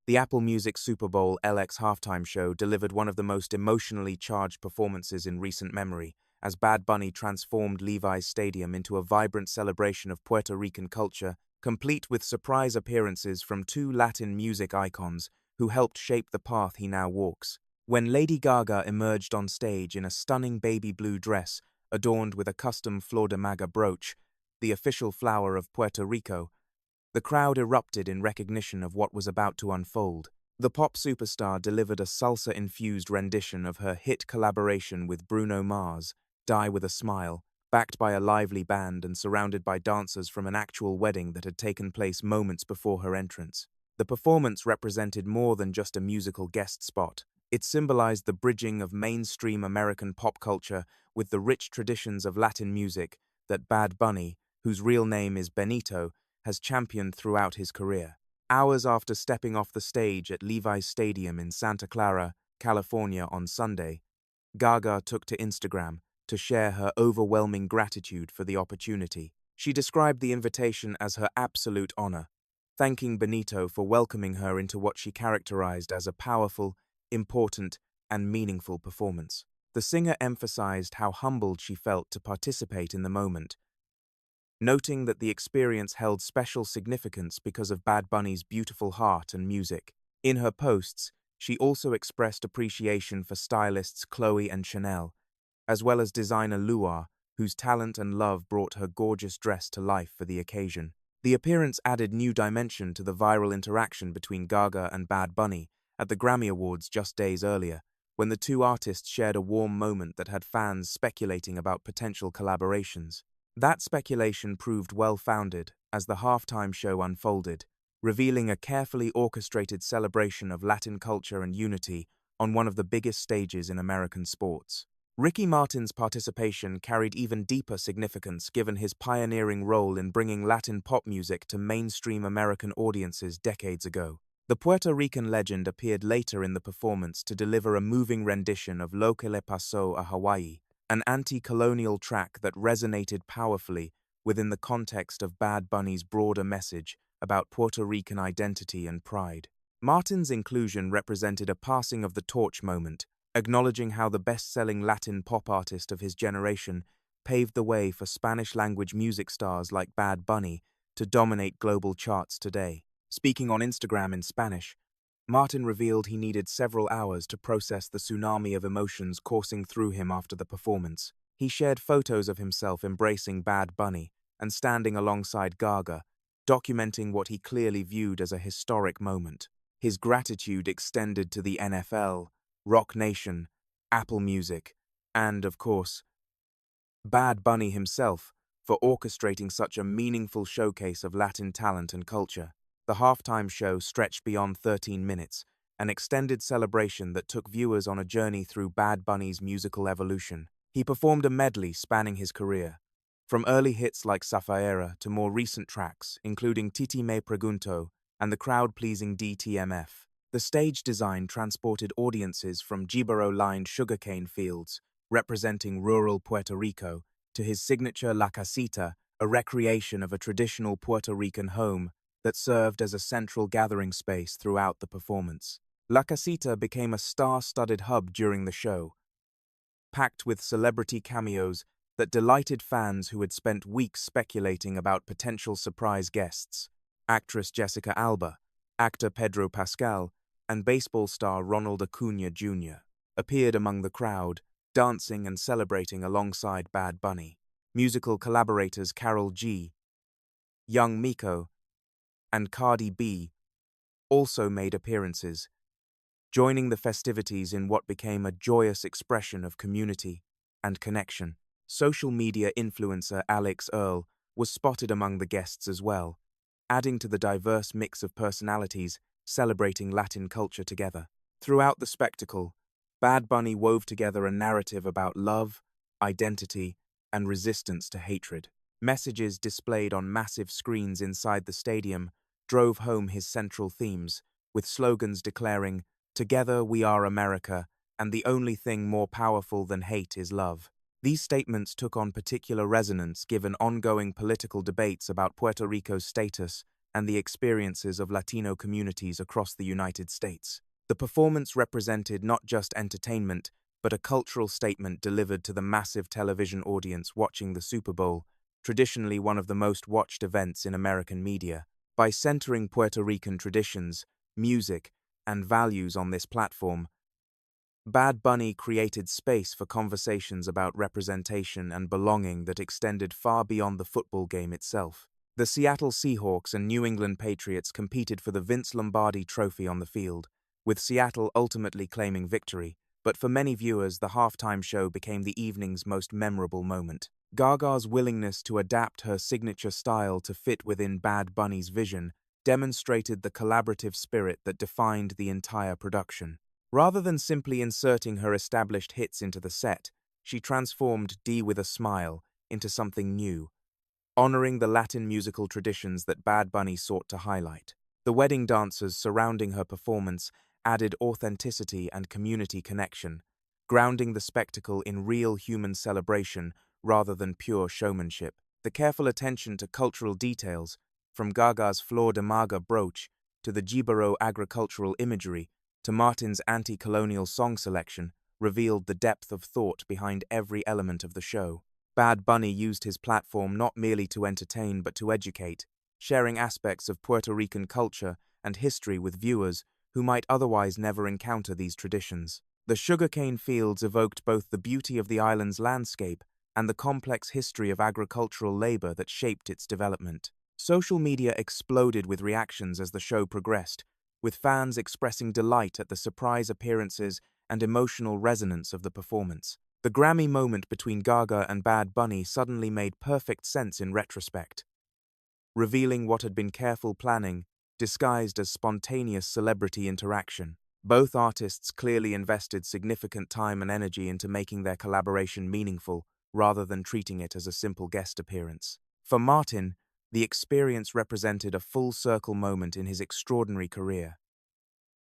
The Apple Music Super Bowl LX halftime show delivered one of the most emotionally charged performances in recent memory, as Bad Bunny transformed Levi's Stadium into a vibrant celebration of Puerto Rican culture, complete with surprise appearances from two Latin music icons who helped shape the path he now walks. When Lady Gaga emerged on stage in a stunning baby blue dress adorned with a custom Flor de Maga brooch, the official flower of Puerto Rico, the crowd erupted in recognition of what was about to unfold. The pop superstar delivered a salsa-infused rendition of her hit collaboration with Bruno Mars, Die With a Smile, backed by a lively band and surrounded by dancers from an actual wedding that had taken place moments before her entrance. The performance represented more than just a musical guest spot. It symbolized the bridging of mainstream American pop culture with the rich traditions of Latin music that Bad Bunny, whose real name is Benito, has championed throughout his career. Hours after stepping off the stage at Levi's Stadium in Santa Clara, California on Sunday, Gaga took to Instagram to share her overwhelming gratitude for the opportunity. She described the invitation as her absolute honor, thanking Benito for welcoming her into what she characterized as a powerful, important, and meaningful performance. The singer emphasized how humbled she felt to participate in the moment, noting that the experience held special significance because of Bad Bunny's beautiful heart and music. In her posts, she also expressed appreciation for stylists Chloe and Chanel, as well as designer Luar, whose talent and love brought her gorgeous dress to life for the occasion. The appearance added new dimension to the viral interaction between Gaga and Bad Bunny at the Grammy Awards just days earlier, when the two artists shared a warm moment that had fans speculating about potential collaborations. That speculation proved well-founded as the halftime show unfolded, revealing a carefully orchestrated celebration of Latin culture and unity on one of the biggest stages in American sports. Ricky Martin's participation carried even deeper significance given his pioneering role in bringing Latin pop music to mainstream American audiences decades ago. The Puerto Rican legend appeared later in the performance to deliver a moving rendition of Lo Que Le Pasó a Hawaii, an anti-colonial track that resonated powerfully within the context of Bad Bunny's broader message about Puerto Rican identity and pride. Martin's inclusion represented a passing of the torch moment, acknowledging how the best-selling Latin pop artist of his generation paved the way for Spanish-language music stars like Bad Bunny to dominate global charts today. Speaking on Instagram in Spanish, Martin revealed he needed several hours to process the tsunami of emotions coursing through him after the performance. He shared photos of himself embracing Bad Bunny and standing alongside Gaga, documenting what he clearly viewed as a historic moment. His gratitude extended to the NFL, Rock Nation, Apple Music, and, of course, Bad Bunny himself for orchestrating such a meaningful showcase of Latin talent and culture. The halftime show stretched beyond 13 minutes, an extended celebration that took viewers on a journey through Bad Bunny's musical evolution. He performed a medley spanning his career, from early hits like Zafaera to more recent tracks, including Titi Me Pregunto and the crowd-pleasing DTMF. The stage design transported audiences from Jibaro-lined sugarcane fields, representing rural Puerto Rico, to his signature La Casita, a recreation of a traditional Puerto Rican home that served as a central gathering space throughout the performance. La Casita became a star-studded hub during the show, packed with celebrity cameos that delighted fans who had spent weeks speculating about potential surprise guests. Actress Jessica Alba, actor Pedro Pascal, and baseball star Ronald Acuna Jr. appeared among the crowd, dancing and celebrating alongside Bad Bunny. Musical collaborators Karol G, Young Miko, and Cardi B also made appearances, joining the festivities in what became a joyous expression of community and connection. Social media influencer Alex Earl was spotted among the guests as well, adding to the diverse mix of personalities celebrating Latin culture together. Throughout the spectacle, Bad Bunny wove together a narrative about love, identity, and resistance to hatred. Messages displayed on massive screens inside the stadium drove home his central themes, with slogans declaring, "Together we are America, and the only thing more powerful than hate is love." These statements took on particular resonance given ongoing political debates about Puerto Rico's status and the experiences of Latino communities across the United States. The performance represented not just entertainment, but a cultural statement delivered to the massive television audience watching the Super Bowl, traditionally one of the most watched events in American media. By centering Puerto Rican traditions, music, and values on this platform, Bad Bunny created space for conversations about representation and belonging that extended far beyond the football game itself. The Seattle Seahawks and New England Patriots competed for the Vince Lombardi Trophy on the field, with Seattle ultimately claiming victory, but for many viewers, the halftime show became the evening's most memorable moment. Gaga's willingness to adapt her signature style to fit within Bad Bunny's vision demonstrated the collaborative spirit that defined the entire production. Rather than simply inserting her established hits into the set, she transformed D with a Smile into something new, honoring the Latin musical traditions that Bad Bunny sought to highlight. The wedding dancers surrounding her performance added authenticity and community connection, grounding the spectacle in real human celebration rather than pure showmanship. The careful attention to cultural details, from Gaga's Flor de Maga brooch to the Jibaro agricultural imagery to Martin's anti-colonial song selection, revealed the depth of thought behind every element of the show. Bad Bunny used his platform not merely to entertain but to educate, sharing aspects of Puerto Rican culture and history with viewers who might otherwise never encounter these traditions. The sugarcane fields evoked both the beauty of the island's landscape and the complex history of agricultural labor that shaped its development. Social media exploded with reactions as the show progressed, with fans expressing delight at the surprise appearances and emotional resonance of the performance. The Grammy moment between Gaga and Bad Bunny suddenly made perfect sense in retrospect, revealing what had been careful planning, disguised as spontaneous celebrity interaction. Both artists clearly invested significant time and energy into making their collaboration meaningful, rather than treating it as a simple guest appearance. For Martin, the experience represented a full-circle moment in his extraordinary career.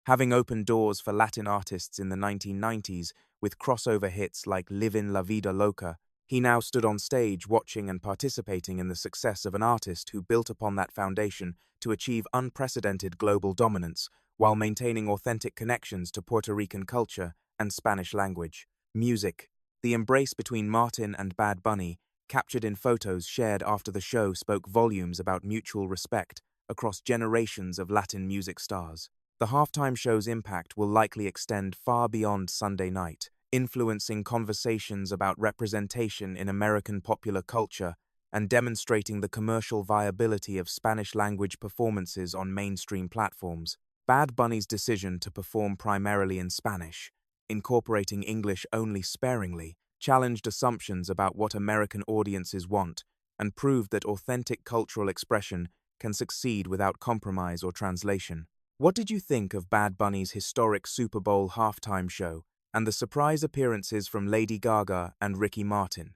Having opened doors for Latin artists in the 1990s with crossover hits like Livin' La Vida Loca, he now stood on stage watching and participating in the success of an artist who built upon that foundation to achieve unprecedented global dominance while maintaining authentic connections to Puerto Rican culture and Spanish language. Music. The embrace between Martin and Bad Bunny, captured in photos shared after the show, spoke volumes about mutual respect across generations of Latin music stars. The halftime show's impact will likely extend far beyond Sunday night, influencing conversations about representation in American popular culture and demonstrating the commercial viability of Spanish-language performances on mainstream platforms. Bad Bunny's decision to perform primarily in Spanish, incorporating English only sparingly, challenged assumptions about what American audiences want and proved that authentic cultural expression can succeed without compromise or translation. What did you think of Bad Bunny's historic Super Bowl halftime show and the surprise appearances from Lady Gaga and Ricky Martin?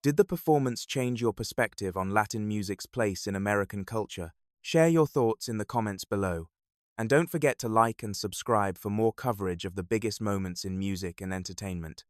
Did the performance change your perspective on Latin music's place in American culture? Share your thoughts in the comments below. And don't forget to like and subscribe for more coverage of the biggest moments in music and entertainment.